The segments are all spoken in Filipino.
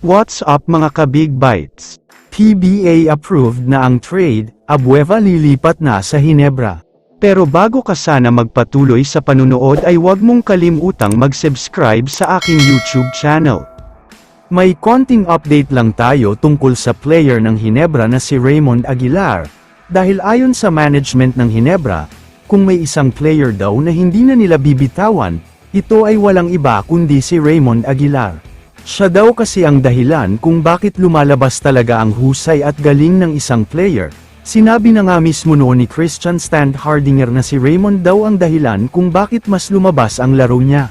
What's up mga ka-Big Bites? PBA approved na ang trade, Abueva lilipat na sa Hinebra. Pero bago ka sana magpatuloy sa panunood ay huwag mong kalimutang mag-subscribe sa aking YouTube channel. May konting update lang tayo tungkol sa player ng Hinebra na si Raymond Aguilar, dahil ayon sa management ng Hinebra, kung may isang player daw na hindi na nila bibitawan, ito ay walang iba kundi si Raymond Aguilar. Siya daw kasi ang dahilan kung bakit lumalabas talaga ang husay at galing ng isang player. Sinabi na nga mismo noon ni Christian Standhardinger na si Raymond daw ang dahilan kung bakit mas lumabas ang laro niya.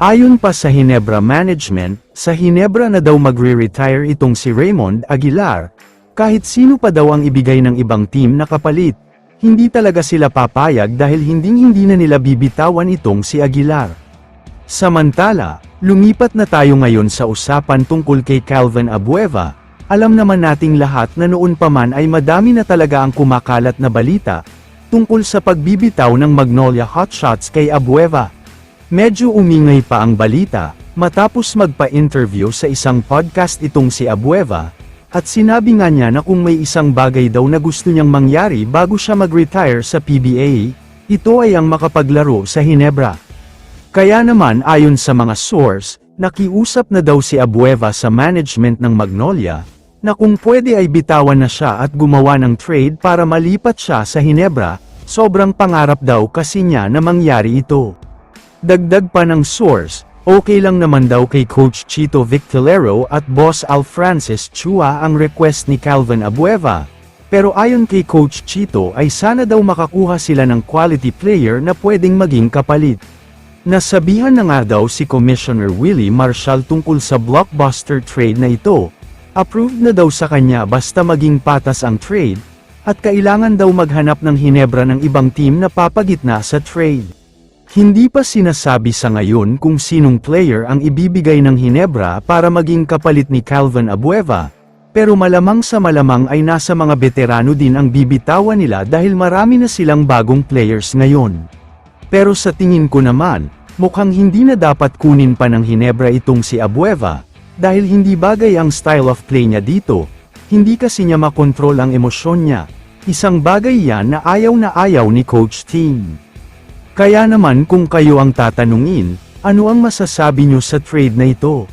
Ayon pa sa Hinebra management, sa Hinebra na daw magre-retire itong si Raymond Aguilar, kahit sino pa daw ang ibigay ng ibang team na kapalit. Hindi talaga sila papayag dahil hindi na nila bibitawan itong si Aguilar. Samantala, lumipat na tayo ngayon sa usapan tungkol kay Calvin Abueva. Alam naman nating lahat na noon pa man ay madami na talaga ang kumakalat na balita tungkol sa pagbibitaw ng Magnolia Hotshots kay Abueva. Medyo umingay pa ang balita matapos magpa-interview sa isang podcast itong si Abueva, at sinabi nga niya na kung may isang bagay daw na gusto niyang mangyari bago siya mag-retire sa PBA, ito ay ang makapaglaro sa Hinebra. Kaya naman ayon sa mga source, nakiusap na daw si Abueva sa management ng Magnolia, na kung pwede ay bitawan na siya at gumawa ng trade para malipat siya sa Hinebra, sobrang pangarap daw kasi niya na mangyari ito. Dagdag pa ng source, okay lang naman daw kay Coach Chito Victorero at Boss Al Francis Chua ang request ni Calvin Abueva, pero ayon kay Coach Chito ay sana daw makakuha sila ng quality player na pwedeng maging kapalit. Nasabihan na nga daw si Commissioner Willie Marshall tungkol sa blockbuster trade na ito. Approved na daw sa kanya basta maging patas ang trade, at kailangan daw maghanap ng Hinebra ng ibang team na papagitna sa trade. Hindi pa sinasabi sa ngayon kung sinong player ang ibibigay ng Hinebra para maging kapalit ni Calvin Abueva, pero malamang sa malamang ay nasa mga veterano din ang bibitawan nila dahil marami na silang bagong players ngayon. Pero sa tingin ko naman, mukhang hindi na dapat kunin pa ng Hinebra itong si Abueva, dahil hindi bagay ang style of play niya dito, hindi kasi niya makontrol ang emosyon niya, isang bagay yan na ayaw ni Coach Team. Kaya naman kung kayo ang tatanungin, ano ang masasabi niyo sa trade na ito?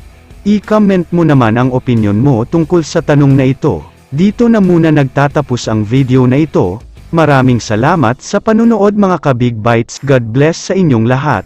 I-comment mo naman ang opinion mo tungkol sa tanong na ito. Dito na muna nagtatapos ang video na ito. Maraming salamat sa panunood mga ka-Big Bites. God bless sa inyong lahat.